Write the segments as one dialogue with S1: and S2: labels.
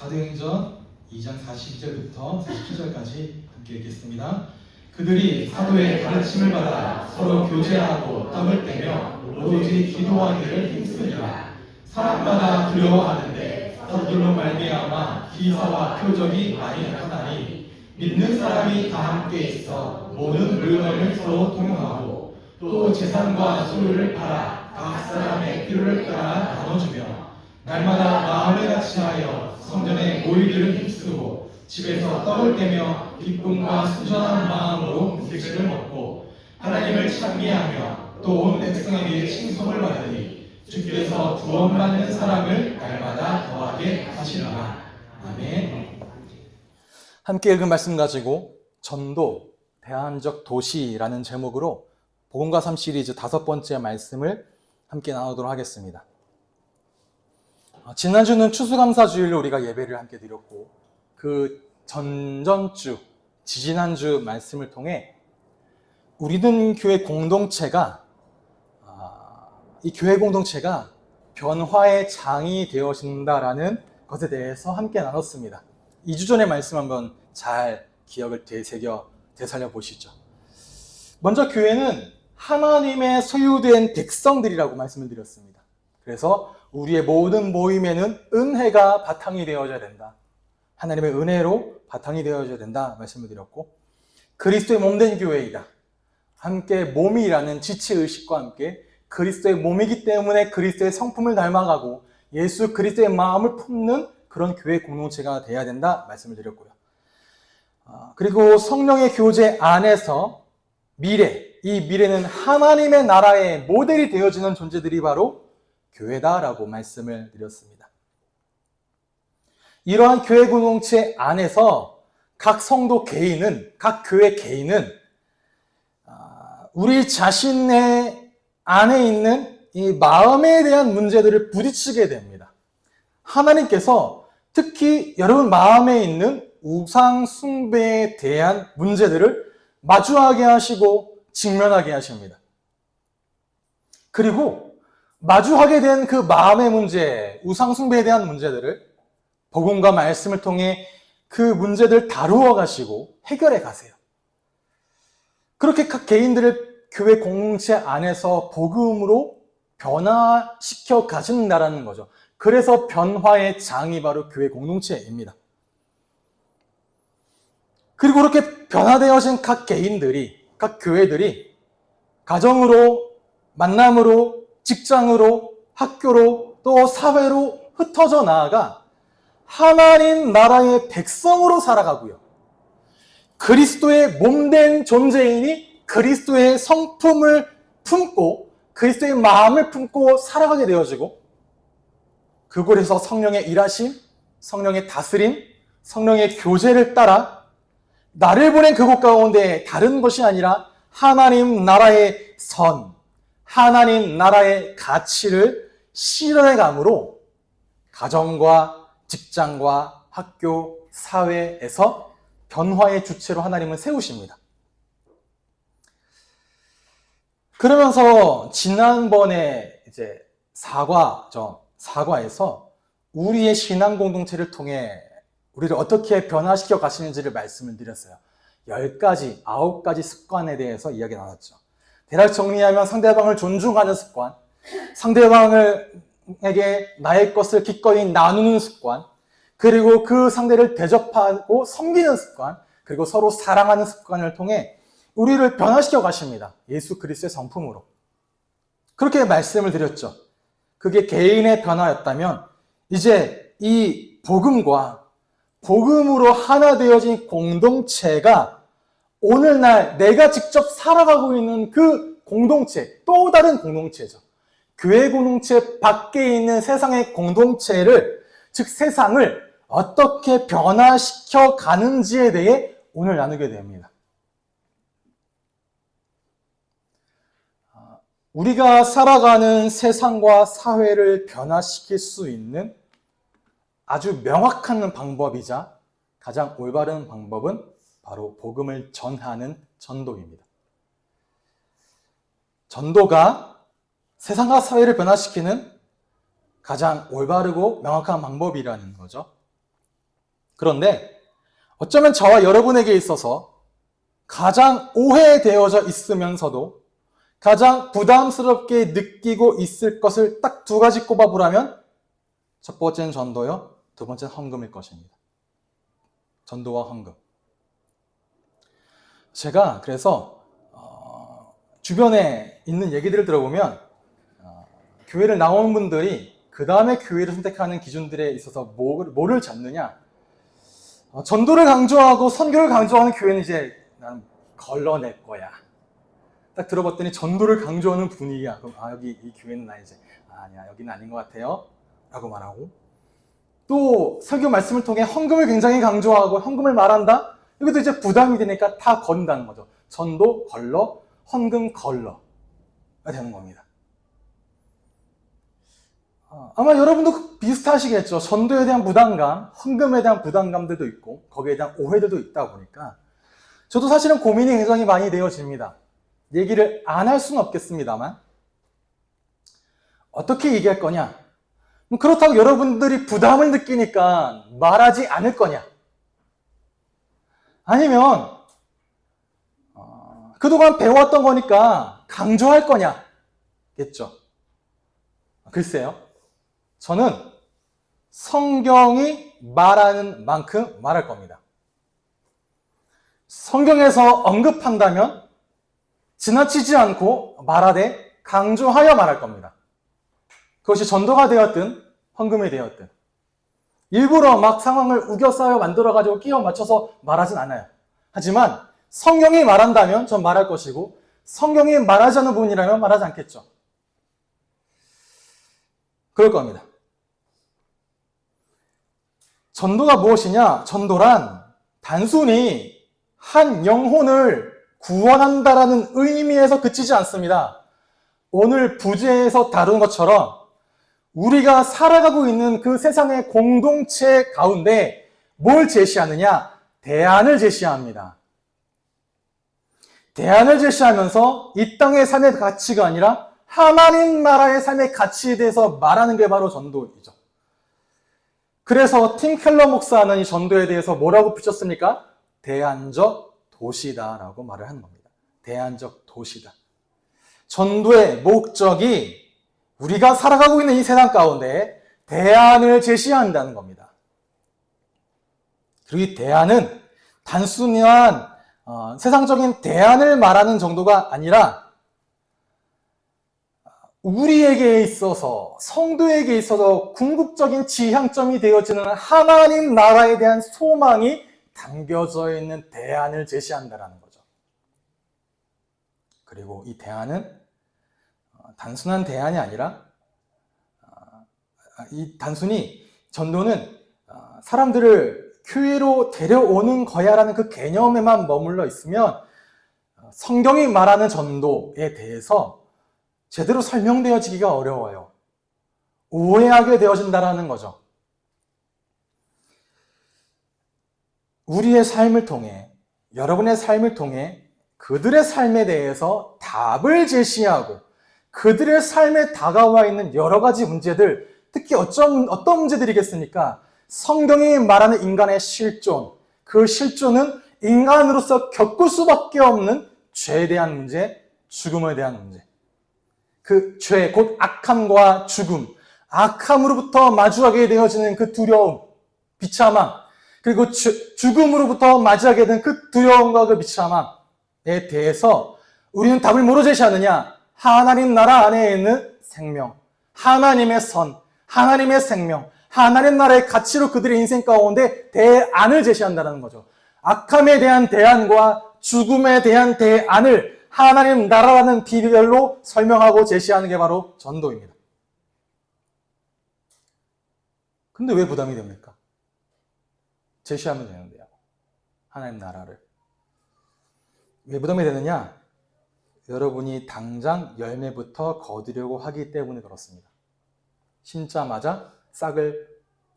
S1: 사도행전 2장 42절부터 47절까지 함께 읽겠습니다. 그들이 사도의 가르침을 받아 서로 교제하고 떡을 떼며 오로지 기도하기를 힘쓰니라. 사람마다 두려워하는데 서둘러 말미암아 기사와 표적이 많이 나타나니 믿는 사람이 다 함께 있어 모든 물건을 서로 통용하고 또 재산과 소유를 팔아 각 사람의 필요를 따라 나눠주며 날마다 마음을 같이하여 성전에 모이기를 힘쓰고 집에서 떡을 떼며 기쁨과 순전한 마음으로 음식을 먹고 하나님을 찬미하며 또 온 백성에게 칭송을 받으니 주께서 구원받는 사람을 날마다 더하게 하시리라. 아멘.
S2: 함께 읽은 말씀 가지고 전도, 대안적 도시라는 제목으로 복음과 삶 시리즈 5번째 말씀을 함께 나누도록 하겠습니다. 지난주는 추수감사주일로 우리가 예배를 함께 드렸고 그 전전주, 지지난주 말씀을 통해 우리는 교회 공동체가 이 교회 공동체가 변화의 장이 되어진다라는 것에 대해서 함께 나눴습니다. 2주 전의 말씀 한번 잘 기억을 되살려 보시죠. 먼저 교회는 하나님의 소유된 백성들이라고 말씀을 드렸습니다. 그래서 우리의 모든 모임에는 은혜가 바탕이 되어져야 된다. 하나님의 은혜로 바탕이 되어져야 된다 말씀을 드렸고, 그리스도의 몸된 교회이다. 함께 몸이라는 지체의식과 함께 그리스도의 몸이기 때문에 그리스도의 성품을 닮아가고 예수 그리스도의 마음을 품는 그런 교회 공동체가 되어야 된다 말씀을 드렸고요. 그리고 성령의 교제 안에서 이 미래는 하나님의 나라의 모델이 되어지는 존재들이 바로 교회다라고 말씀을 드렸습니다. 이러한 교회 공동체 안에서 각 성도 개인은, 각 교회 개인은 우리 자신의 안에 있는 이 마음에 대한 문제들을 부딪히게 됩니다. 하나님께서 특히 여러분 마음에 있는 우상 숭배에 대한 문제들을 마주하게 하시고 직면하게 하십니다. 그리고 마주하게 된 그 마음의 문제, 우상 숭배에 대한 문제들을 복음과 말씀을 통해 그 문제들을 다루어 가시고 해결해 가세요. 그렇게 각 개인들을 교회 공동체 안에서 복음으로 변화시켜 가신다라는 거죠. 그래서 변화의 장이 바로 교회 공동체입니다. 그리고 그렇게 변화되어진 각 개인들이, 각 교회들이 가정으로, 만남으로, 직장으로, 학교로, 또 사회로 흩어져 나아가 하나님 나라의 백성으로 살아가고요. 그리스도의 몸된 존재이니 그리스도의 성품을 품고 그리스도의 마음을 품고 살아가게 되어지고, 그곳에서 성령의 일하심, 성령의 다스림, 성령의 교제를 따라 나를 보낸 그곳 가운데 다른 것이 아니라 하나님 나라의 선, 하나님 나라의 가치를 실현해감으로 가정과 직장과 학교, 사회에서 변화의 주체로 하나님은 세우십니다. 그러면서 지난번에 이제 사과에서 우리의 신앙 공동체를 통해 우리를 어떻게 변화시켜 가시는지를 말씀을 드렸어요. 10가지, 9가지 습관에 대해서 이야기 나눴죠. 대략 정리하면 상대방을 존중하는 습관, 상대방에게 나의 것을 기꺼이 나누는 습관, 그리고 그 상대를 대접하고 섬기는 습관, 그리고 서로 사랑하는 습관을 통해 우리를 변화시켜 가십니다. 예수 그리스도의 성품으로. 그렇게 말씀을 드렸죠. 그게 개인의 변화였다면 이제 이 복음과 복음으로 하나 되어진 공동체가 오늘날 내가 직접 살아가고 있는 그 공동체, 또 다른 공동체죠. 교회 공동체 밖에 있는 세상의 공동체를, 즉 세상을 어떻게 변화시켜 가는지에 대해 오늘 나누게 됩니다. 우리가 살아가는 세상과 사회를 변화시킬 수 있는 아주 명확한 방법이자 가장 올바른 방법은 바로 복음을 전하는 전도입니다. 전도가 세상과 사회를 변화시키는 가장 올바르고 명확한 방법이라는 거죠. 그런데 어쩌면 저와 여러분에게 있어서 가장 오해되어져 있으면서도 가장 부담스럽게 느끼고 있을 것을 딱 두 가지 꼽아보라면 첫 번째는 전도요, 두 번째는 헌금일 것입니다. 전도와 헌금. 제가 그래서 주변에 있는 얘기들을 들어보면 교회를 나온 분들이 그 다음에 교회를 선택하는 기준들에 있어서 뭐를 잡느냐, 전도를 강조하고 선교를 강조하는 교회는 이제 난 걸러낼 거야. 딱 들어봤더니 전도를 강조하는 분위기야. 그럼 여기 이 교회는 나 이제 아니야, 여기는 아닌 것 같아요 라고 말하고, 또 설교 말씀을 통해 헌금을 굉장히 강조하고 헌금을 말한다? 이것도 이제 부담이 되니까 다 거린다는 거죠. 전도 걸러, 헌금 걸러가 되는 겁니다. 아마 여러분도 비슷하시겠죠. 전도에 대한 부담감, 헌금에 대한 부담감들도 있고 거기에 대한 오해들도 있다 보니까 저도 사실은 고민이 굉장히 많이 되어집니다. 얘기를 안 할 수는 없겠습니다만 어떻게 얘기할 거냐? 그렇다고 여러분들이 부담을 느끼니까 말하지 않을 거냐? 아니면 그동안 배웠던 거니까 강조할 거냐? 겠죠. 글쎄요. 저는 성경이 말하는 만큼 말할 겁니다. 성경에서 언급한다면 지나치지 않고 말하되 강조하여 말할 겁니다. 그것이 전도가 되었든 헌금이 되었든 일부러 막 상황을 우겨싸여 만들어가지고 끼워 맞춰서 말하진 않아요. 하지만 성경이 말한다면 전 말할 것이고 성경이 말하지 않는 부분이라면 말하지 않겠죠. 그럴 겁니다. 전도가 무엇이냐? 전도란 단순히 한 영혼을 구원한다라는 의미에서 그치지 않습니다. 오늘 부제에서 다룬 것처럼 우리가 살아가고 있는 그 세상의 공동체 가운데 뭘 제시하느냐? 대안을 제시합니다. 대안을 제시하면서 이 땅의 삶의 가치가 아니라 하나님 나라의 삶의 가치에 대해서 말하는 게 바로 전도이죠. 그래서 팀 켈러 목사는 이 전도에 대해서 뭐라고 비쳤습니까? 대안적 도시다라고 말을 하는 겁니다. 대안적 도시다. 전도의 목적이 우리가 살아가고 있는 이 세상 가운데 대안을 제시한다는 겁니다. 그리고 이 대안은 단순한 세상적인 대안을 말하는 정도가 아니라 우리에게 있어서, 성도에게 있어서 궁극적인 지향점이 되어지는 하나님 나라에 대한 소망이 담겨져 있는 대안을 제시한다는 거죠. 그리고 이 대안은 단순한 대안이 아니라 단순히 전도는 사람들을 교회로 데려오는 거야라는 그 개념에만 머물러 있으면 성경이 말하는 전도에 대해서 제대로 설명되어지기가 어려워요. 오해하게 되어진다는 거죠. 우리의 삶을 통해, 여러분의 삶을 통해 그들의 삶에 대해서 답을 제시하고 그들의 삶에 다가와 있는 여러 가지 문제들, 특히 어떤 문제들이겠습니까? 성경이 말하는 인간의 실존, 그 실존은 인간으로서 겪을 수밖에 없는 죄에 대한 문제, 죽음에 대한 문제. 그 죄, 곧 악함과 죽음, 악함으로부터 마주하게 되어지는 그 두려움, 비참함, 그리고 죽음으로부터 맞이하게 된 그 두려움과 그 비참함에 대해서 우리는 답을 뭐로 제시하느냐? 하나님 나라 안에 있는 생명, 하나님의 선, 하나님의 생명, 하나님 나라의 가치로 그들의 인생 가운데 대안을 제시한다는 거죠. 악함에 대한 대안과 죽음에 대한 대안을 하나님 나라라는 비결로 설명하고 제시하는 게 바로 전도입니다. 근데 왜 부담이 됩니까? 제시하면 되는데요. 하나님 나라를. 왜 부담이 되느냐? 여러분이 당장 열매부터 거두려고 하기 때문에 그렇습니다. 심자마자 싹을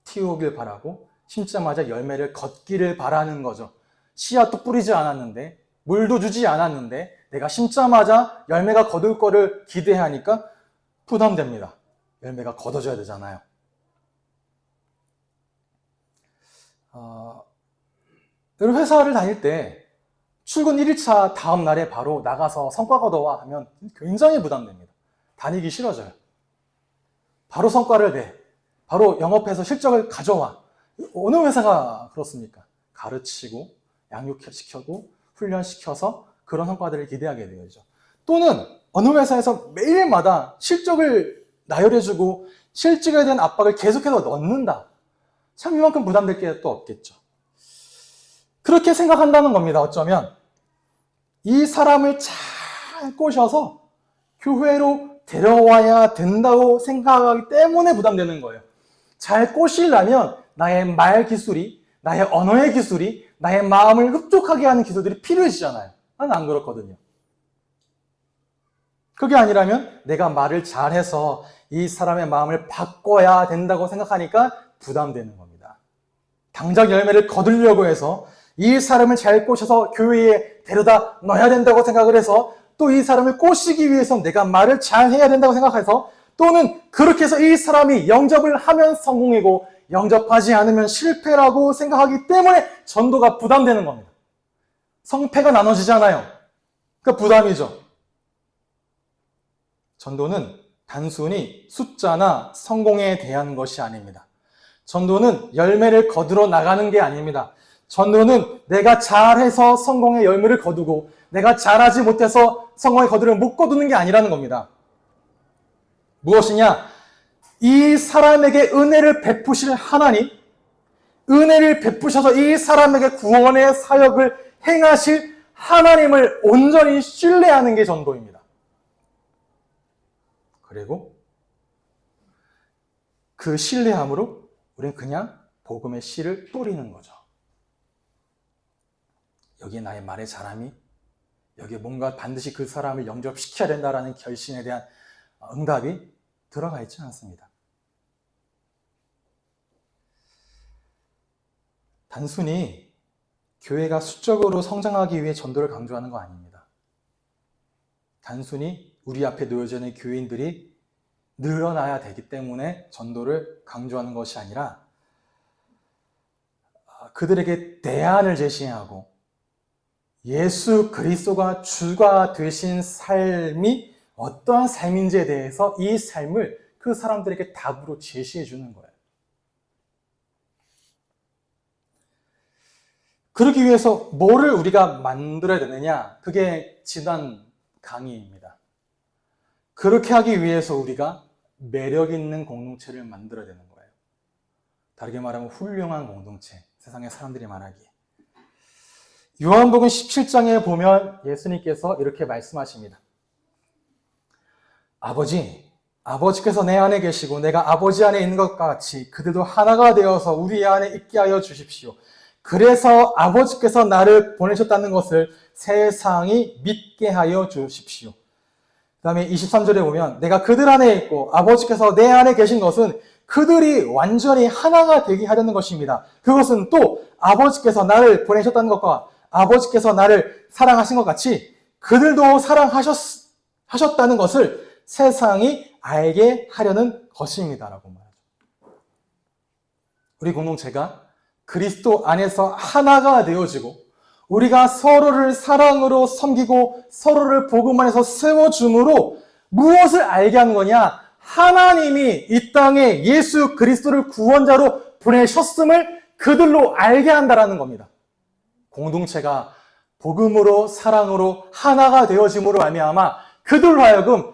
S2: 틔우길 바라고 심자마자 열매를 걷기를 바라는 거죠. 씨앗도 뿌리지 않았는데 물도 주지 않았는데 내가 심자마자 열매가 거둘 거를 기대하니까 부담됩니다. 열매가 거둬져야 되잖아요. 여러분 회사를 다닐 때 출근 1일차 다음 날에 바로 나가서 성과 거둬와 하면 굉장히 부담됩니다. 다니기 싫어져요. 바로 성과를 내. 바로 영업해서 실적을 가져와. 어느 회사가 그렇습니까? 가르치고 양육시켜고 훈련시켜서 그런 성과들을 기대하게 되죠. 또는 어느 회사에서 매일마다 실적을 나열해주고 실적에 대한 압박을 계속해서 넣는다. 참 이만큼 부담될 게 또 없겠죠. 그렇게 생각한다는 겁니다. 어쩌면 이 사람을 잘 꼬셔서 교회로 데려와야 된다고 생각하기 때문에 부담되는 거예요. 잘 꼬시려면 나의 말 기술이, 나의 언어의 기술이, 나의 마음을 흡족하게 하는 기술들이 필요해지잖아요. 나는 안 그렇거든요. 그게 아니라면 내가 말을 잘해서 이 사람의 마음을 바꿔야 된다고 생각하니까 부담되는 겁니다. 당장 열매를 거두려고 해서 이 사람을 잘 꼬셔서 교회에 데려다 넣어야 된다고 생각을 해서 또 이 사람을 꼬시기 위해서 내가 말을 잘 해야 된다고 생각해서 또는 그렇게 해서 이 사람이 영접을 하면 성공이고 영접하지 않으면 실패라고 생각하기 때문에 전도가 부담되는 겁니다. 성패가 나눠지잖아요. 그러니까 부담이죠. 전도는 단순히 숫자나 성공에 대한 것이 아닙니다. 전도는 열매를 거두러 나가는 게 아닙니다. 전도는 내가 잘해서 성공의 열매를 거두고 내가 잘하지 못해서 성공의 거두를 못 거두는 게 아니라는 겁니다. 무엇이냐? 이 사람에게 은혜를 베푸실 하나님, 은혜를 베푸셔서 이 사람에게 구원의 사역을 행하실 하나님을 온전히 신뢰하는 게 전도입니다. 그리고 그 신뢰함으로 우리는 그냥 복음의 씨를 뿌리는 거죠. 여기에 나의 말의 잘함이, 여기에 뭔가 반드시 그 사람을 영접시켜야 된다라는 결심에 대한 응답이 들어가 있지 않습니다. 단순히 교회가 수적으로 성장하기 위해 전도를 강조하는 거 아닙니다. 단순히 우리 앞에 놓여져 있는 교인들이 늘어나야 되기 때문에 전도를 강조하는 것이 아니라 그들에게 대안을 제시하고 예수 그리스도가 주가 되신 삶이 어떠한 삶인지에 대해서 이 삶을 그 사람들에게 답으로 제시해 주는 거예요. 그러기 위해서 뭐를 우리가 만들어야 되느냐? 그게 지난 강의입니다. 그렇게 하기 위해서 우리가 매력 있는 공동체를 만들어야 되는 거예요. 다르게 말하면 훌륭한 공동체, 세상의 사람들이 말하기에. 요한복음 17장에 보면 예수님께서 이렇게 말씀하십니다. 아버지께서 내 안에 계시고 내가 아버지 안에 있는 것과 같이 그들도 하나가 되어서 우리 안에 있게 하여 주십시오. 그래서 아버지께서 나를 보내셨다는 것을 세상이 믿게 하여 주십시오. 그 다음에 23절에 보면 내가 그들 안에 있고 아버지께서 내 안에 계신 것은 그들이 완전히 하나가 되게 하려는 것입니다. 그것은 또 아버지께서 나를 보내셨다는 것과 아버지께서 나를 사랑하신 것 같이 그들도 사랑하셨다는 것을 세상이 알게 하려는 것입니다라고 말하죠. 우리 공동체가 그리스도 안에서 하나가 되어지고 우리가 서로를 사랑으로 섬기고 서로를 복음 안에서 세워줌으로 무엇을 알게 하는 거냐? 하나님이 이 땅에 예수 그리스도를 구원자로 보내셨음을 그들로 알게 한다라는 겁니다. 공동체가 복음으로 사랑으로 하나가 되어짐으로 말미암아 그들로 하여금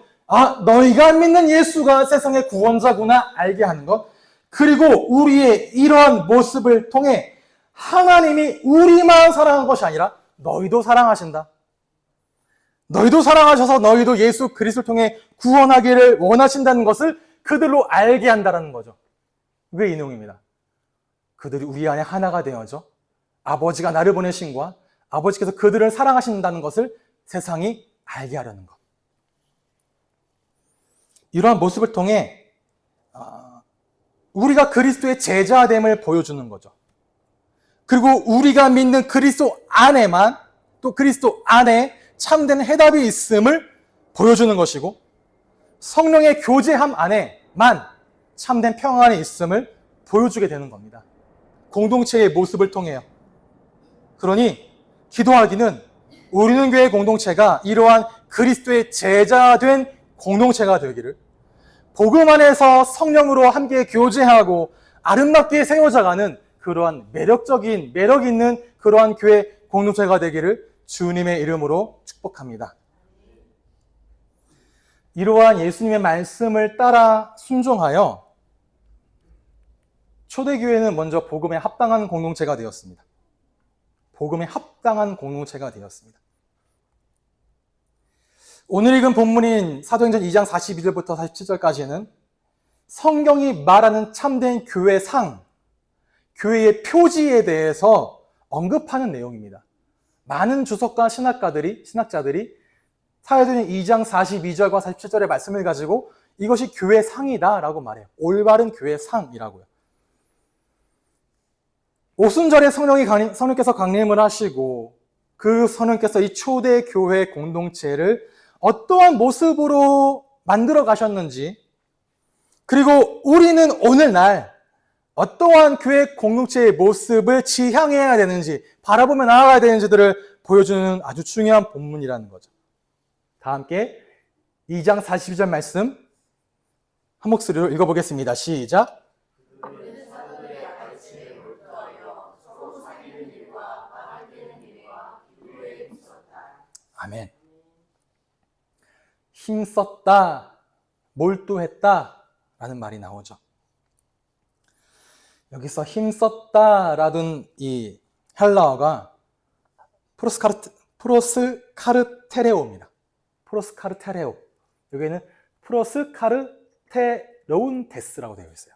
S2: 너희가 믿는 예수가 세상의 구원자구나 알게 하는 것, 그리고 우리의 이러한 모습을 통해 하나님이 우리만 사랑한 것이 아니라 너희도 사랑하신다. 너희도 사랑하셔서 너희도 예수 그리스도를 통해 구원하기를 원하신다는 것을 그들로 알게 한다는 거죠. 그게 이 내용입니다. 그들이 우리 안에 하나가 되어져 아버지가 나를 보내신 것과 아버지께서 그들을 사랑하신다는 것을 세상이 알게 하려는 것. 이러한 모습을 통해 우리가 그리스도의 제자됨을 보여주는 거죠. 그리고 우리가 믿는 그리스도 안에만, 또 그리스도 안에 참된 해답이 있음을 보여주는 것이고, 성령의 교제함 안에만 참된 평안이 있음을 보여주게 되는 겁니다. 공동체의 모습을 통해요. 그러니 기도하기는 우리는 교회 공동체가 이러한 그리스도의 제자된 공동체가 되기를, 복음 안에서 성령으로 함께 교제하고 아름답게 세워져가는 그러한 매력 있는 그러한 교회 공동체가 되기를 주님의 이름으로 축복합니다. 이러한 예수님의 말씀을 따라 순종하여 초대교회는 먼저 복음에 합당한 공동체가 되었습니다. 복음에 합당한 공동체가 되었습니다. 오늘 읽은 본문인 사도행전 2장 42절부터 47절까지는 성경이 말하는 참된 교회상, 교회의 표지에 대해서 언급하는 내용입니다. 많은 주석가 신학자들이 사도행전 2장 42절과 47절의 말씀을 가지고 이것이 교회상이다 라고 말해요. 올바른 교회상이라고요. 오순절에 성령께서 강림을 하시고 그 성령께서 이 초대교회 공동체를 어떠한 모습으로 만들어 가셨는지, 그리고 우리는 오늘날 어떠한 교회 공동체의 모습을 지향해야 되는지, 바라보며 나아가야 되는지들을 보여주는 아주 중요한 본문이라는 거죠. 다 함께 2장 42절 말씀 한 목소리로 읽어보겠습니다. 시작. 아멘. 힘썼다, 몰두했다 라는 말이 나오죠. 여기서 힘썼다라는 이 헬라어가 프로스카르테레오입니다. 프로스카르테레오. 여기는 프로스카르테로운데스라고 되어 있어요.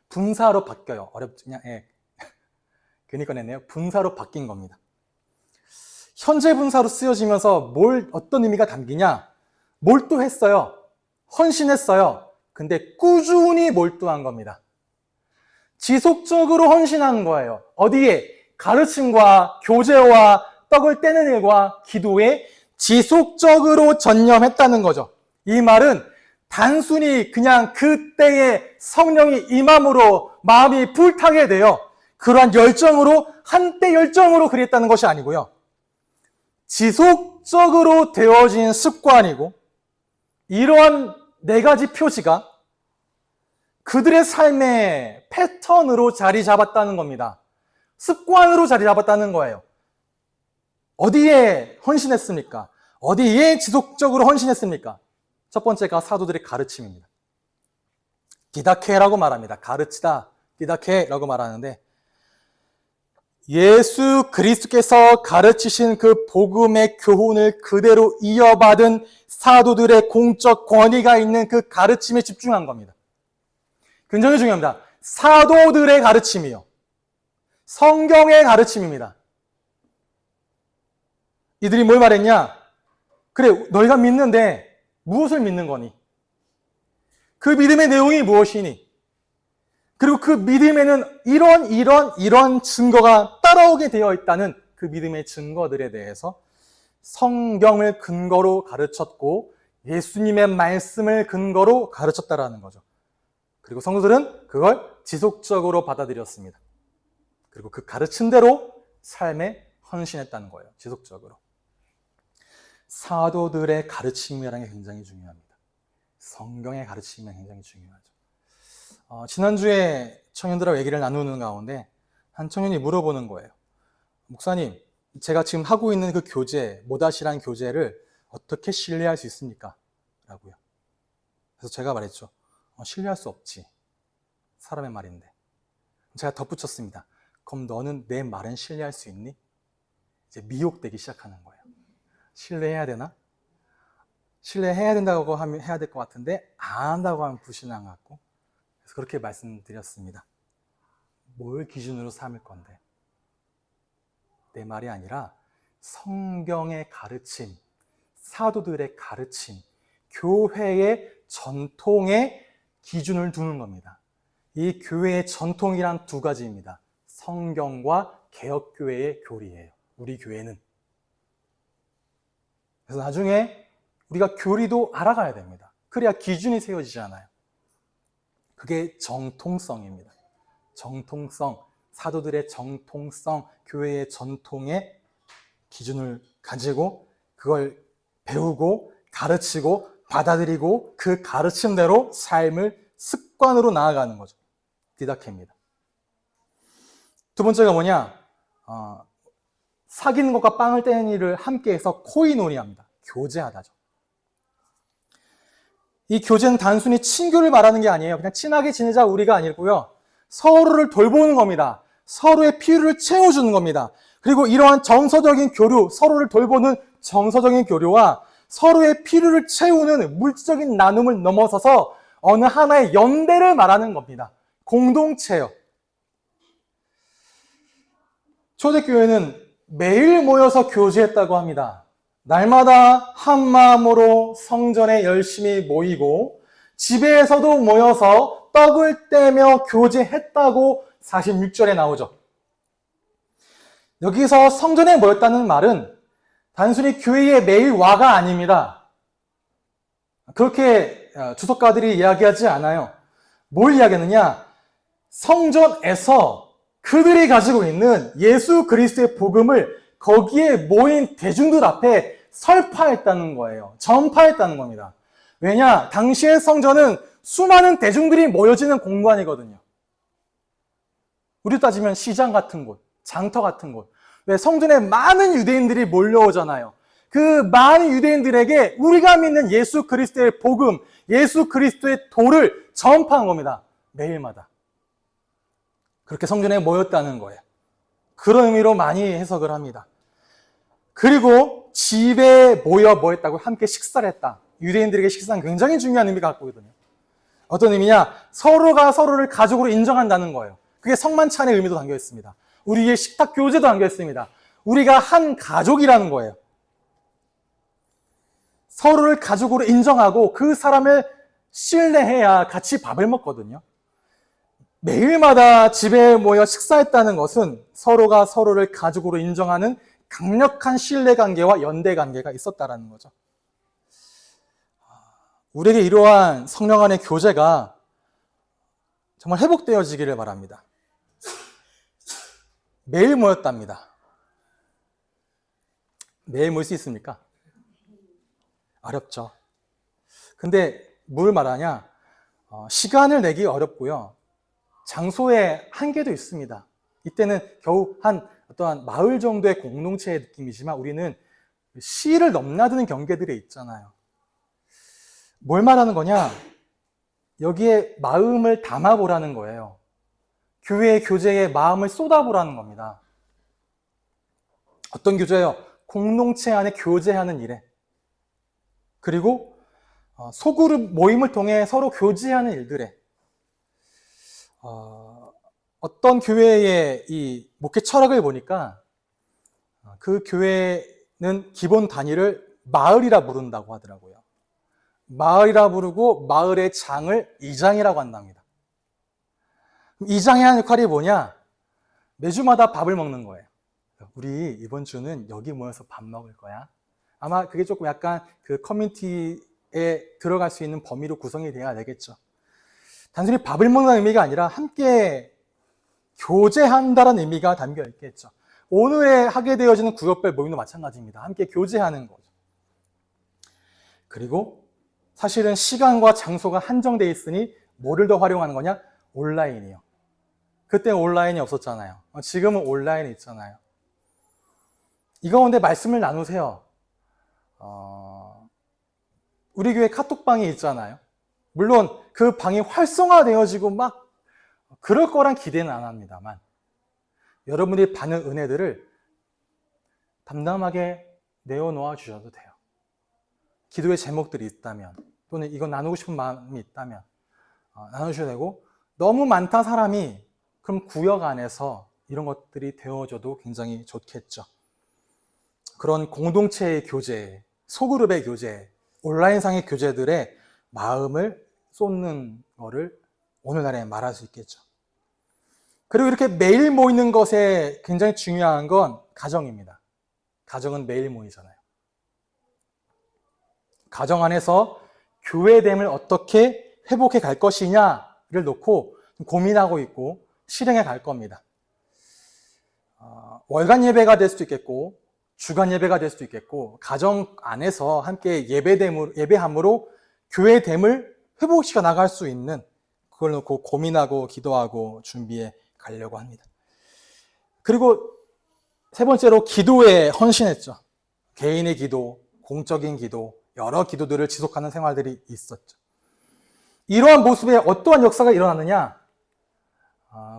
S2: 분사로 바뀌어요. 그냥 괜히 꺼냈네요. 분사로 바뀐 겁니다. 현재 분사로 쓰여지면서 어떤 의미가 담기냐? 몰두했어요. 헌신했어요. 근데 꾸준히 몰두한 겁니다. 지속적으로 헌신한 거예요. 어디에? 가르침과 교제와 떡을 떼는 일과 기도에 지속적으로 전념했다는 거죠. 이 말은 단순히 그냥 그때에 성령이 임함으로 마음이 불타게 되어 그러한 열정으로, 한때 열정으로 그랬다는 것이 아니고요. 지속적으로 되어진 습관이고, 이러한 4가지 표지가 그들의 삶의 패턴으로 자리 잡았다는 겁니다. 습관으로 자리 잡았다는 거예요. 어디에 헌신했습니까? 어디에 지속적으로 헌신했습니까? 첫 번째가 사도들의 가르침입니다. 디다케라고 말합니다. 가르치다, 디다케라고 말하는데, 예수 그리스도께서 가르치신 그 복음의 교훈을 그대로 이어받은 사도들의 공적 권위가 있는 그 가르침에 집중한 겁니다. 굉장히 중요합니다. 사도들의 가르침이요. 성경의 가르침입니다. 이들이 뭘 말했냐? 그래, 너희가 믿는데 무엇을 믿는 거니? 그 믿음의 내용이 무엇이니? 그리고 그 믿음에는 이런 증거가 따라오게 되어 있다는 그 믿음의 증거들에 대해서 성경을 근거로 가르쳤고 예수님의 말씀을 근거로 가르쳤다라는 거죠. 그리고 성도들은 그걸 지속적으로 받아들였습니다. 그리고 그 가르침대로 삶에 헌신했다는 거예요. 지속적으로. 사도들의 가르침이라는 게 굉장히 중요합니다. 성경의 가르침이 굉장히 중요하죠. 지난주에 청년들하고 얘기를 나누는 가운데 한 청년이 물어보는 거예요. 목사님, 제가 지금 하고 있는 그 교제, 모다시라는 교제를 어떻게 신뢰할 수 있습니까? 라고요. 그래서 제가 말했죠. 신뢰할 수 없지. 사람의 말인데. 제가 덧붙였습니다. 그럼 너는 내 말은 신뢰할 수 있니? 이제 미혹되기 시작하는 거예요. 신뢰해야 되나? 신뢰해야 된다고 하면 해야 될 것 같은데 안 한다고 하면 불신앙 같고. 그래서 그렇게 말씀드렸습니다. 뭘 기준으로 삼을 건데? 내 말이 아니라 성경의 가르침, 사도들의 가르침, 교회의 전통의 기준을 두는 겁니다. 이 교회의 전통이란 2가지입니다. 성경과 개혁교회의 교리예요. 우리 교회는. 그래서 나중에 우리가 교리도 알아가야 됩니다. 그래야 기준이 세워지잖아요. 그게 정통성입니다. 정통성. 사도들의 정통성, 교회의 전통의 기준을 가지고 그걸 배우고 가르치고 받아들이고 그 가르침대로 삶을 습관으로 나아가는 거죠. 디다케입니다. 두 번째가 뭐냐? 사귀는 것과 빵을 떼는 일을 함께해서 코이노니아입니다. 교제하다죠. 이 교제는 단순히 친교를 말하는 게 아니에요. 그냥 친하게 지내자 우리가 아니고요. 서로를 돌보는 겁니다. 서로의 필요를 채워주는 겁니다. 그리고 이러한 정서적인 교류, 서로를 돌보는 정서적인 교류와 서로의 필요를 채우는 물질적인 나눔을 넘어서서 어느 하나의 연대를 말하는 겁니다. 공동체요. 초대교회는 매일 모여서 교제했다고 합니다. 날마다 한 마음으로 성전에 열심히 모이고 집에서도 모여서 떡을 떼며 교제했다고 46절에 나오죠. 여기서 성전에 모였다는 말은 단순히 교회에 매일 와가 아닙니다. 그렇게 주석가들이 이야기하지 않아요. 뭘 이야기하느냐? 성전에서 그들이 가지고 있는 예수 그리스도의 복음을 거기에 모인 대중들 앞에 설파했다는 거예요. 전파했다는 겁니다. 왜냐? 당시의 성전은 수많은 대중들이 모여지는 공간이거든요. 우리 따지면 시장 같은 곳, 장터 같은 곳. 왜? 성전에 많은 유대인들이 몰려오잖아요. 그 많은 유대인들에게 우리가 믿는 예수 그리스도의 복음, 예수 그리스도의 도를 전파한 겁니다. 매일마다. 그렇게 성전에 모였다는 거예요. 그런 의미로 많이 해석을 합니다. 그리고 집에 모여 모였다고 함께 식사를 했다. 유대인들에게 식사는 굉장히 중요한 의미가 갖고 있거든요. 어떤 의미냐? 서로가 서로를 가족으로 인정한다는 거예요. 그게 성만찬의 의미도 담겨 있습니다. 우리의 식탁 교제도 담겨 있습니다. 우리가 한 가족이라는 거예요. 서로를 가족으로 인정하고 그 사람을 신뢰해야 같이 밥을 먹거든요. 매일마다 집에 모여 식사했다는 것은 서로가 서로를 가족으로 인정하는 강력한 신뢰관계와 연대관계가 있었다는 거죠. 우리에게 이러한 성령 안의 교제가 정말 회복되어지기를 바랍니다. 매일 모였답니다. 매일 모일 수 있습니까? 어렵죠. 근데 뭘 말하냐? 시간을 내기 어렵고요. 장소의 한계도 있습니다. 이때는 겨우 한 어떠한 마을 정도의 공동체의 느낌이지만 우리는 시를 넘나드는 경계들이 있잖아요. 뭘 말하는 거냐? 여기에 마음을 담아보라는 거예요. 교회의 교제에 마음을 쏟아보라는 겁니다. 어떤 교제요? 공동체 안에 교제하는 일에. 그리고 소그룹 모임을 통해 서로 교제하는 일들에. 어떤 교회의 이 목회 철학을 보니까 그 교회는 기본 단위를 마을이라 부른다고 하더라고요. 마을이라 부르고 마을의 장을 이장이라고 한답니다. 이장의 하는 역할이 뭐냐? 매주마다 밥을 먹는 거예요. 우리 이번 주는 여기 모여서 밥 먹을 거야. 아마 그게 조금 약간 그 커뮤니티에 들어갈 수 있는 범위로 구성이 돼야 되겠죠. 단순히 밥을 먹는 의미가 아니라 함께 교제한다는 의미가 담겨 있겠죠. 오늘에 하게 되어지는 구역별 모임도 마찬가지입니다. 함께 교제하는 거죠. 그리고 사실은 시간과 장소가 한정되어 있으니 뭐를 더 활용하는 거냐? 온라인이요. 그때 온라인이 없었잖아요. 지금은 온라인이 있잖아요. 이 가운데 말씀을 나누세요. 우리 교회 카톡방이 있잖아요. 물론 그 방이 활성화되어지고 막 그럴 거란 기대는 안 합니다만 여러분들이 받는 은혜들을 담담하게 내어놓아 주셔도 돼요. 기도의 제목들이 있다면 또는 이거 나누고 싶은 마음이 있다면 나누셔도 되고 너무 많다 사람이 그럼 구역 안에서 이런 것들이 되어줘도 굉장히 좋겠죠. 그런 공동체의 교제, 소그룹의 교제, 온라인상의 교제들의 마음을 쏟는 거를 오늘날에 말할 수 있겠죠. 그리고 이렇게 매일 모이는 것에 굉장히 중요한 건 가정입니다. 가정은 매일 모이잖아요. 가정 안에서 교회됨을 어떻게 회복해 갈 것이냐를 놓고 고민하고 있고 실행해 갈 겁니다. 월간 예배가 될 수도 있겠고 주간 예배가 될 수도 있겠고 가정 안에서 함께 예배함으로 교회됨을 회복시켜 나갈 수 있는 그걸 놓고 고민하고 기도하고 준비해 가려고 합니다. 그리고 세 번째로 기도에 헌신했죠. 개인의 기도, 공적인 기도, 여러 기도들을 지속하는 생활들이 있었죠. 이러한 모습에 어떠한 역사가 일어났느냐?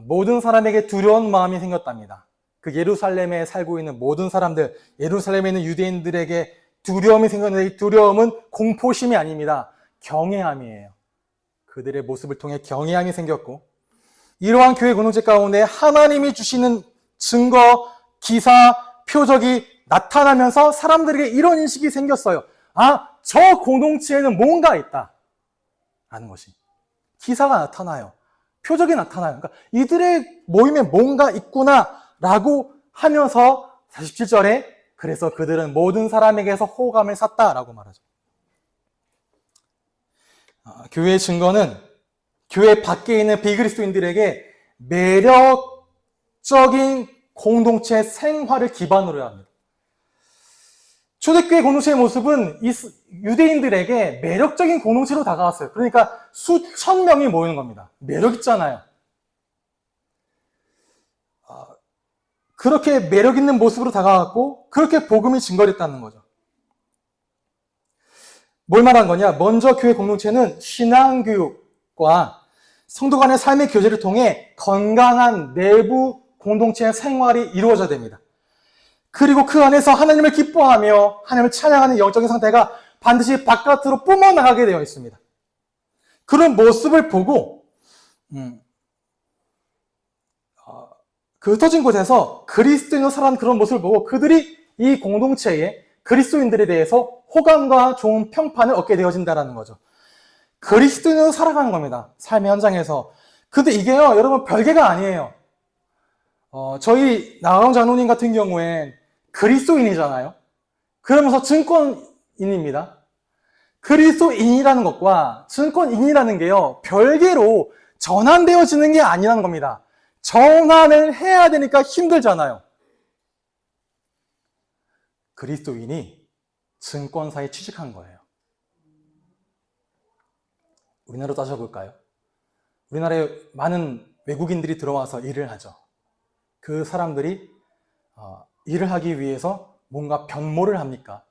S2: 모든 사람에게 두려운 마음이 생겼답니다. 그 예루살렘에 살고 있는 모든 사람들, 예루살렘에 있는 유대인들에게 두려움이 생겼는데 이 두려움은 공포심이 아닙니다. 경외함이에요. 그들의 모습을 통해 경외함이 생겼고 이러한 교회 공동체 가운데 하나님이 주시는 증거, 기사, 표적이 나타나면서 사람들에게 이런 인식이 생겼어요. 저 공동체에는 뭔가 있다. 라는 것이. 기사가 나타나요. 표적이 나타나요. 그러니까 이들의 모임에 뭔가 있구나 라고 하면서 47절에 그래서 그들은 모든 사람에게서 호감을 샀다라고 말하죠. 교회의 증거는 교회 밖에 있는 비그리스도인들에게 매력적인 공동체 생활을 기반으로 해야 합니다. 초대교회 공동체의 모습은 유대인들에게 매력적인 공동체로 다가왔어요. 그러니까 수천 명이 모이는 겁니다. 매력 있잖아요. 그렇게 매력 있는 모습으로 다가왔고 그렇게 복음이 증거됐다는 거죠. 뭘 말한 거냐? 먼저 교회 공동체는 신앙교육과 성도 간의 삶의 교제를 통해 건강한 내부 공동체의 생활이 이루어져야 됩니다. 그리고 그 안에서 하나님을 기뻐하며 하나님을 찬양하는 영적인 상태가 반드시 바깥으로 뿜어나가게 되어 있습니다. 그런 모습을 보고 그 흩어진 곳에서 그리스도인으로 살아가는 그런 모습을 보고 그들이 이 공동체에 그리스도인들에 대해서 호감과 좋은 평판을 얻게 되어진다는 거죠. 그리스도인으로 살아가는 겁니다. 삶의 현장에서. 근데 이게요, 여러분 별개가 아니에요. 저희 나가영 장로님 같은 경우엔 그리스도인이잖아요. 그러면서 증권인입니다. 그리스도인이라는 것과 증권인이라는 게요, 별개로 전환되어지는 게 아니라는 겁니다. 전환을 해야 되니까 힘들잖아요. 그리스도인이 증권사에 취직한 거예요. 우리나라로 따져볼까요? 우리나라에 많은 외국인들이 들어와서 일을 하죠. 그 사람들이 일을 하기 위해서 뭔가 변모를 합니까?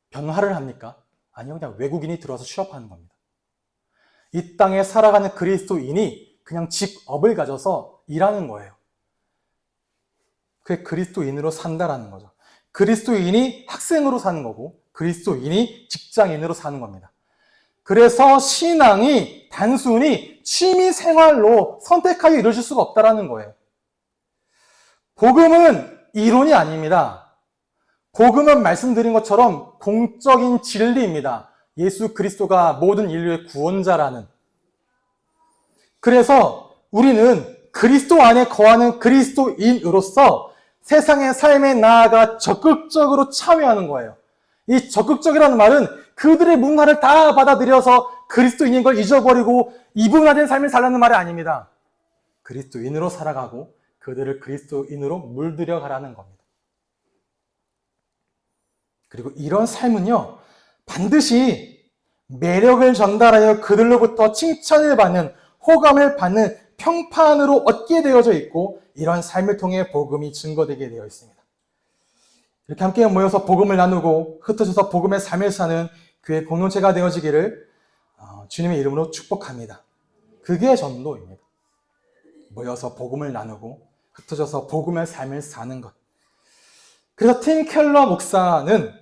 S2: 변화를 합니까? 아니요, 그냥 외국인이 들어와서 취업하는 겁니다. 이 땅에 살아가는 그리스도인이 그냥 직업을 가져서 일하는 거예요. 그게 그리스도인으로 산다라는 거죠. 그리스도인이 학생으로 사는 거고 그리스도인이 직장인으로 사는 겁니다. 그래서 신앙이 단순히 취미 생활로 선택하여 이루어질 수가 없다라는 거예요. 복음은 이론이 아닙니다. 복음은 말씀드린 것처럼 공적인 진리입니다. 예수 그리스도가 모든 인류의 구원자라는. 그래서 우리는 그리스도 안에 거하는 그리스도인으로서 세상의 삶에 나아가 적극적으로 참여하는 거예요. 이 적극적이라는 말은 그들의 문화를 다 받아들여서 그리스도인인 걸 잊어버리고 이분화된 삶을 살라는 말이 아닙니다. 그리스도인으로 살아가고 그들을 그리스도인으로 물들여 가라는 겁니다. 그리고 이런 삶은요, 반드시 매력을 전달하여 그들로부터 칭찬을 받는, 호감을 받는 평판으로 얻게 되어져 있고 이런 삶을 통해 복음이 증거되게 되어 있습니다. 이렇게 함께 모여서 복음을 나누고 흩어져서 복음의 삶을 사는 교회 공동체가 되어지기를 주님의 이름으로 축복합니다. 그게 전도입니다. 모여서 복음을 나누고 흩어져서 복음의 삶을 사는 것. 그래서 팀 켈러 목사는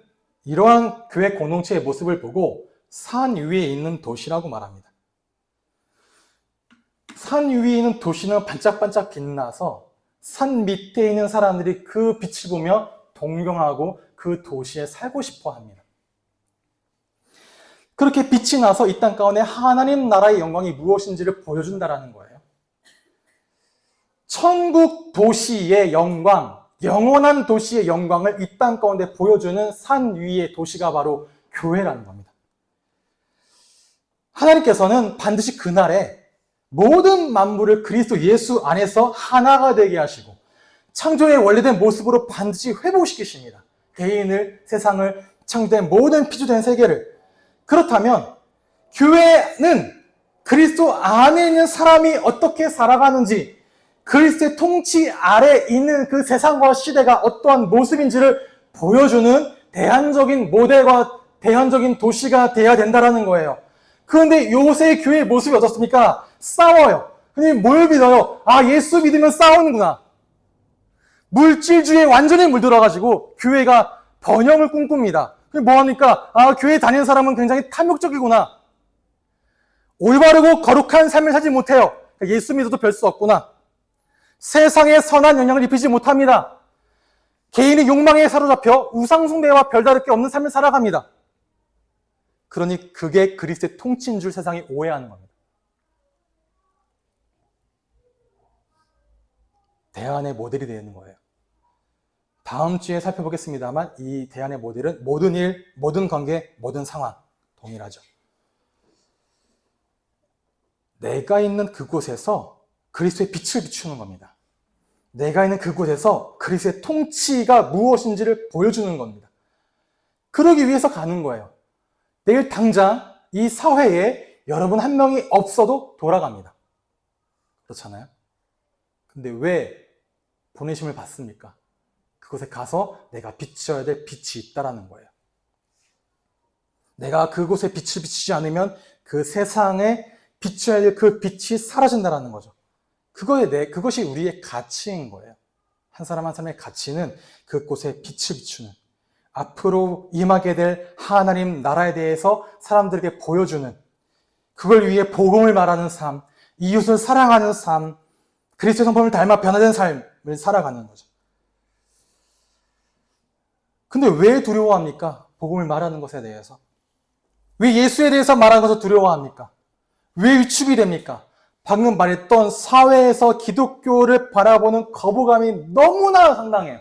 S2: 이러한 교회 공동체의 모습을 보고 산 위에 있는 도시라고 말합니다. 산 위에 있는 도시는 반짝반짝 빛나서 산 밑에 있는 사람들이 그 빛을 보며 동경하고 그 도시에 살고 싶어 합니다. 그렇게 빛이 나서 이 땅 가운데 하나님 나라의 영광이 무엇인지를 보여준다라는 거예요. 천국 도시의 영광, 영원한 도시의 영광을 이 땅 가운데 보여주는 산 위의 도시가 바로 교회라는 겁니다. 하나님께서는 반드시 그날에 모든 만물을 그리스도 예수 안에서 하나가 되게 하시고 창조의 원래된 모습으로 반드시 회복시키십니다. 개인을, 세상을, 창조된 모든 피조된 세계를. 그렇다면 교회는 그리스도 안에 있는 사람이 어떻게 살아가는지, 그리스도의 통치 아래 있는 그 세상과 시대가 어떠한 모습인지를 보여주는 대안적인 모델과 대안적인 도시가 돼야 된다는 거예요. 그런데 요새 교회의 모습이 어떻습니까? 싸워요. 근데 뭘 믿어요? 예수 믿으면 싸우는구나. 물질주의에 완전히 물들어가지고 교회가 번영을 꿈꿉니다. 그럼 뭐합니까? 교회 다니는 사람은 굉장히 탐욕적이구나. 올바르고 거룩한 삶을 살지 못해요. 예수 믿어도 별 수 없구나. 세상에 선한 영향을 입히지 못합니다. 개인의 욕망에 사로잡혀 우상숭배와 별다를 게 없는 삶을 살아갑니다. 그러니 그게 그리스도의 통치인 줄 세상이 오해하는 겁니다. 대안의 모델이 되는 거예요. 다음 주에 살펴보겠습니다만 이 대안의 모델은 모든 일, 모든 관계, 모든 상황 동일하죠. 내가 있는 그곳에서 그리스도의 빛을 비추는 겁니다. 내가 있는 그곳에서 그리스도의 통치가 무엇인지를 보여주는 겁니다. 그러기 위해서 가는 거예요. 내일 당장 이 사회에 여러분 한 명이 없어도 돌아갑니다. 그렇잖아요? 근데 왜 보내심을 받습니까? 그곳에 가서 내가 비춰야 될 빛이 있다라는 거예요. 내가 그곳에 빛을 비추지 않으면 그 세상에 비춰야 될 그 빛이 사라진다라는 거죠. 그것이 우리의 가치인 거예요. 한 사람 한 사람의 가치는 그곳에 빛을 비추는, 앞으로 임하게 될 하나님 나라에 대해서 사람들에게 보여주는, 그걸 위해 복음을 말하는 삶, 이웃을 사랑하는 삶, 그리스도의 성품을 닮아 변화된 삶을 살아가는 거죠. 근데 왜 두려워합니까? 복음을 말하는 것에 대해서. 왜 예수에 대해서 말하는 것을 두려워합니까? 왜 위축이 됩니까? 방금 말했던 사회에서 기독교를 바라보는 거부감이 너무나 상당해요.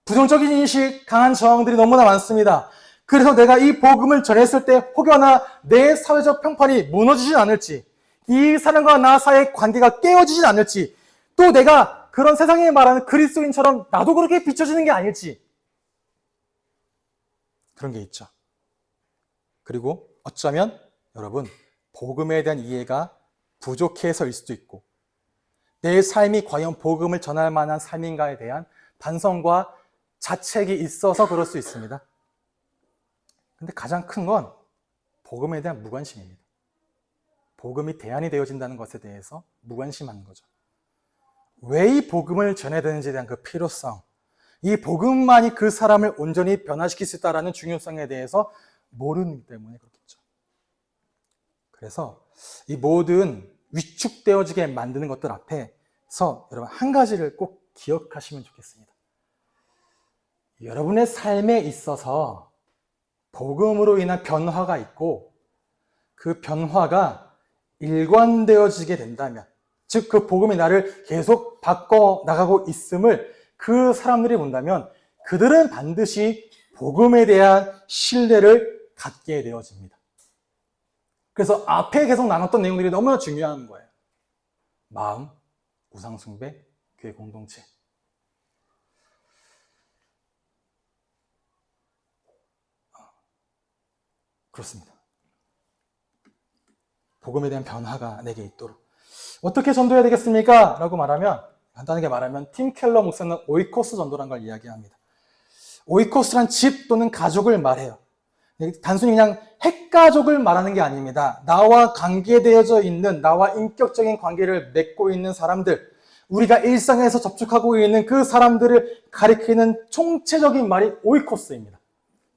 S2: 부정적인 인식, 강한 저항들이 너무나 많습니다. 그래서 내가 이 복음을 전했을 때 혹여나 내 사회적 평판이 무너지진 않을지, 이 사람과 나 사이의 관계가 깨어지진 않을지, 또 내가 그런 세상에 말하는 그리스도인처럼 나도 그렇게 비춰지는 게 아닐지, 그런 게 있죠. 그리고 어쩌면 여러분 복음에 대한 이해가 부족해서일 수도 있고, 내 삶이 과연 복음을 전할 만한 삶인가에 대한 반성과 자책이 있어서 그럴 수 있습니다. 근데 가장 큰 건 복음에 대한 무관심입니다. 복음이 대안이 되어진다는 것에 대해서 무관심하는 거죠. 왜 이 복음을 전해야 되는지에 대한 그 필요성, 이 복음만이 그 사람을 온전히 변화시킬 수 있다는 중요성에 대해서 모르기 때문에 그렇겠죠. 그래서 이 모든 위축되어지게 만드는 것들 앞에서 여러분 한 가지를 꼭 기억하시면 좋겠습니다. 여러분의 삶에 있어서 복음으로 인한 변화가 있고, 그 변화가 일관되어지게 된다면, 즉 그 복음이 나를 계속 바꿔 나가고 있음을 그 사람들이 본다면 그들은 반드시 복음에 대한 신뢰를 갖게 되어집니다. 그래서 앞에 계속 나눴던 내용들이 너무나 중요한 거예요. 마음, 우상숭배, 교회 공동체. 그렇습니다. 복음에 대한 변화가 내게 있도록. 어떻게 전도해야 되겠습니까? 라고 말하면, 간단하게 말하면 팀 켈러 목사는 오이코스 전도란 걸 이야기합니다. 오이코스란 집 또는 가족을 말해요. 단순히 그냥 핵가족을 말하는 게 아닙니다. 나와 관계되어져 있는, 나와 인격적인 관계를 맺고 있는 사람들, 우리가 일상에서 접촉하고 있는 그 사람들을 가리키는 총체적인 말이 오이코스입니다.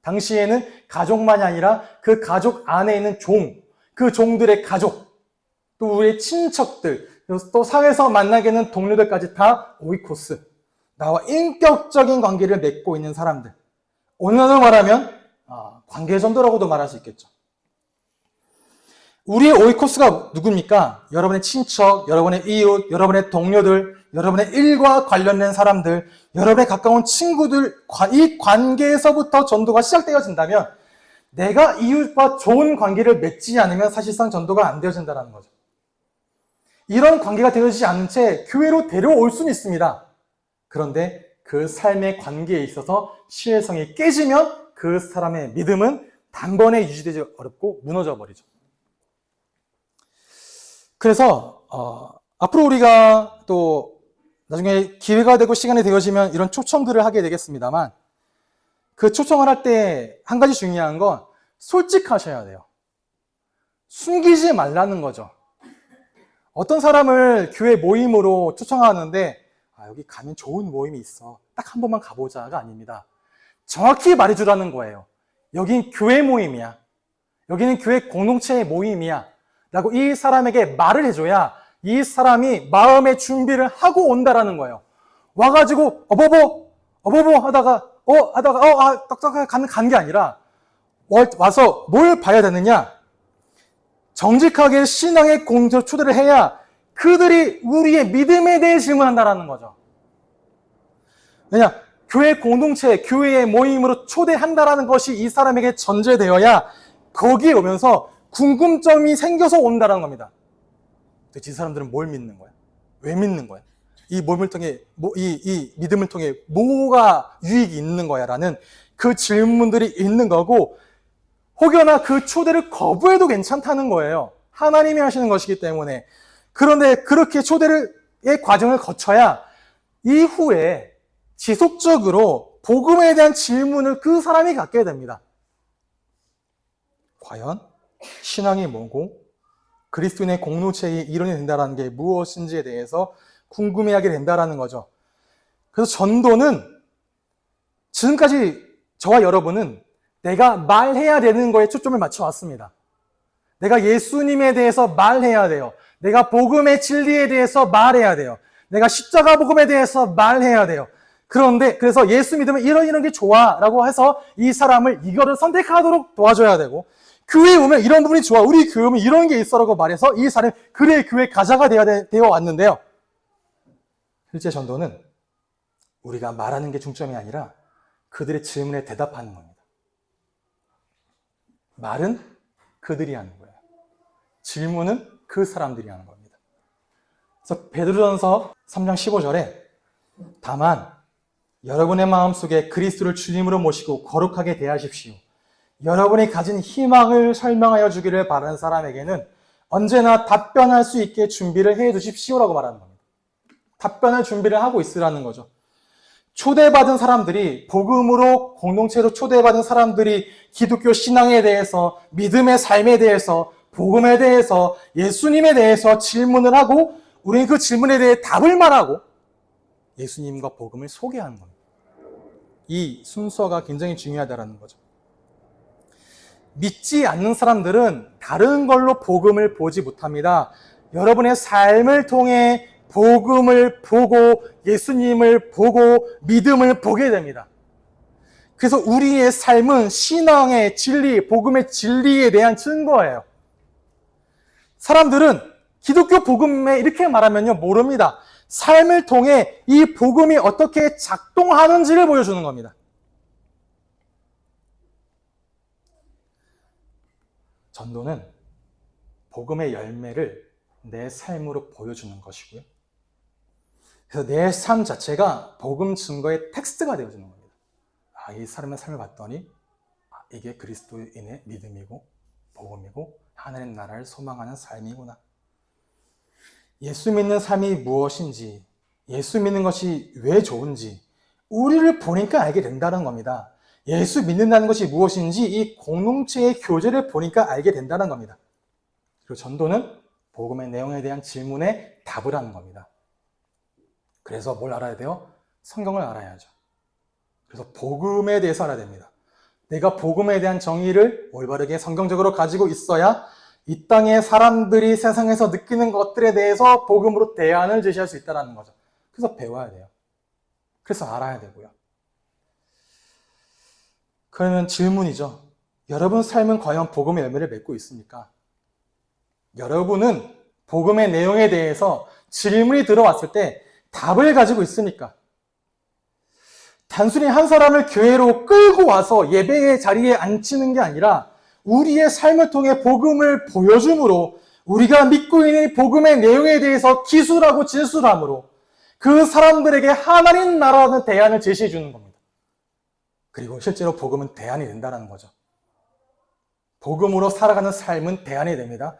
S2: 당시에는 가족만이 아니라 그 가족 안에 있는 종, 그 종들의 가족, 또 우리의 친척들, 또 사회에서 만나게 되는 동료들까지 다 오이코스, 나와 인격적인 관계를 맺고 있는 사람들. 오늘날로 말하면 관계전도라고도 말할 수 있겠죠. 우리의 오이코스가 누굽니까? 여러분의 친척, 여러분의 이웃, 여러분의 동료들, 여러분의 일과 관련된 사람들, 여러분의 가까운 친구들, 이 관계에서부터 전도가 시작되어진다면, 내가 이웃과 좋은 관계를 맺지 않으면 사실상 전도가 안 되어진다는 거죠. 이런 관계가 되어지지 않은 채 교회로 데려올 수는 있습니다. 그런데 그 삶의 관계에 있어서 신뢰성이 깨지면 그 사람의 믿음은 단번에 유지되지 어렵고 무너져 버리죠. 그래서 앞으로 우리가 또 나중에 기회가 되고 시간이 되어지면 이런 초청들을 하게 되겠습니다만, 그 초청을 할 때 한 가지 중요한 건 솔직하셔야 돼요. 숨기지 말라는 거죠. 어떤 사람을 교회 모임으로 초청하는데 여기 가면 좋은 모임이 있어, 딱 한 번만 가보자가 아닙니다. 정확히 말해주라는 거예요. 여긴 교회 모임이야, 여기는 교회 공동체의 모임이야 라고 이 사람에게 말을 해줘야 이 사람이 마음의 준비를 하고 온다라는 거예요. 와가지고 어버버 하다가 딱딱하게 간 게 아니라 와서 뭘 봐야 되느냐, 정직하게 신앙의 공조 초대를 해야 그들이 우리의 믿음에 대해 질문한다라는 거죠. 왜냐, 교회 공동체, 교회의 모임으로 초대한다라는 것이 이 사람에게 전제되어야 거기에 오면서 궁금점이 생겨서 온다라는 겁니다. 도대체 이 사람들은 뭘 믿는 거야? 왜 믿는 거야? 이 몸을 통해, 이 믿음을 통해 뭐가 유익이 있는 거야? 라는 그 질문들이 있는 거고, 혹여나 그 초대를 거부해도 괜찮다는 거예요. 하나님이 하시는 것이기 때문에. 그런데 그렇게 초대의 과정을 거쳐야 이후에 지속적으로 복음에 대한 질문을 그 사람이 갖게 됩니다. 과연 신앙이 뭐고 그리스도인의 공동체의 일원이 된다는 게 무엇인지에 대해서 궁금해하게 된다는 거죠. 그래서 전도는 지금까지 저와 여러분은 내가 말해야 되는 거에 초점을 맞춰왔습니다. 내가 예수님에 대해서 말해야 돼요. 내가 복음의 진리에 대해서 말해야 돼요. 내가 십자가 복음에 대해서 말해야 돼요. 그런데 그래서 예수 믿으면 이런 게 좋아 라고 해서 이 사람을 이거를 선택하도록 도와줘야 되고, 교회에 오면 이런 부분이 좋아, 우리 교회 오면 이런 게 있어 라고 말해서 이 사람이 그래 교회 가자가 되어 왔는데요. 실제 전도는 우리가 말하는 게 중점이 아니라 그들의 질문에 대답하는 겁니다. 말은 그들이 하는 거예요. 질문은 그 사람들이 하는 겁니다. 그래서 베드로전서 3장 15절에 다만 여러분의 마음속에 그리스도를 주님으로 모시고 거룩하게 대하십시오. 여러분이 가진 희망을 설명하여 주기를 바라는 사람에게는 언제나 답변할 수 있게 준비를 해 두십시오라고 말하는 겁니다. 답변할 준비를 하고 있으라는 거죠. 초대받은 사람들이, 복음으로 공동체로 초대받은 사람들이 기독교 신앙에 대해서, 믿음의 삶에 대해서, 복음에 대해서, 예수님에 대해서 질문을 하고 우리는 그 질문에 대해 답을 말하고 예수님과 복음을 소개하는 겁니다. 이 순서가 굉장히 중요하다는 거죠. 믿지 않는 사람들은 다른 걸로 복음을 보지 못합니다. 여러분의 삶을 통해 복음을 보고 예수님을 보고 믿음을 보게 됩니다. 그래서 우리의 삶은 신앙의 진리, 복음의 진리에 대한 증거예요. 사람들은 기독교 복음에 이렇게 말하면요, 모릅니다. 삶을 통해 이 복음이 어떻게 작동하는지를 보여주는 겁니다. 전도는 복음의 열매를 내 삶으로 보여주는 것이고요. 그래서 내 삶 자체가 복음 증거의 텍스트가 되어주는 겁니다. 이 사람의 삶을 봤더니 이게 그리스도인의 믿음이고 복음이고 하나님 나라를 소망하는 삶이구나. 예수 믿는 삶이 무엇인지, 예수 믿는 것이 왜 좋은지 우리를 보니까 알게 된다는 겁니다. 예수 믿는다는 것이 무엇인지 이 공동체의 교제를 보니까 알게 된다는 겁니다. 그리고 전도는 복음의 내용에 대한 질문에 답을 하는 겁니다. 그래서 뭘 알아야 돼요? 성경을 알아야죠. 그래서 복음에 대해서 알아야 됩니다. 내가 복음에 대한 정의를 올바르게 성경적으로 가지고 있어야 이 땅의 사람들이 세상에서 느끼는 것들에 대해서 복음으로 대안을 제시할 수 있다는 거죠. 그래서 배워야 돼요. 그래서 알아야 되고요. 그러면 질문이죠. 여러분 삶은 과연 복음의 열매를 맺고 있습니까? 여러분은 복음의 내용에 대해서 질문이 들어왔을 때 답을 가지고 있습니까? 단순히 한 사람을 교회로 끌고 와서 예배의 자리에 앉히는 게 아니라 우리의 삶을 통해 복음을 보여줌으로 우리가 믿고 있는 복음의 내용에 대해서 기술하고 진술함으로 그 사람들에게 하나님 나라라는 대안을 제시해 주는 겁니다. 그리고 실제로 복음은 대안이 된다는 거죠. 복음으로 살아가는 삶은 대안이 됩니다.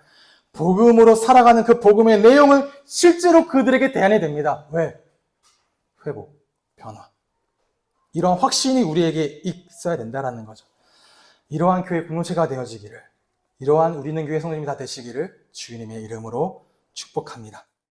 S2: 복음으로 살아가는 그 복음의 내용은 실제로 그들에게 대안이 됩니다. 왜? 회복, 변화. 이런 확신이 우리에게 있어야 된다는 거죠. 이러한 교회 공동체가 되어지기를, 이러한 우리는 교회 성도님이 다 되시기를 주님의 이름으로 축복합니다.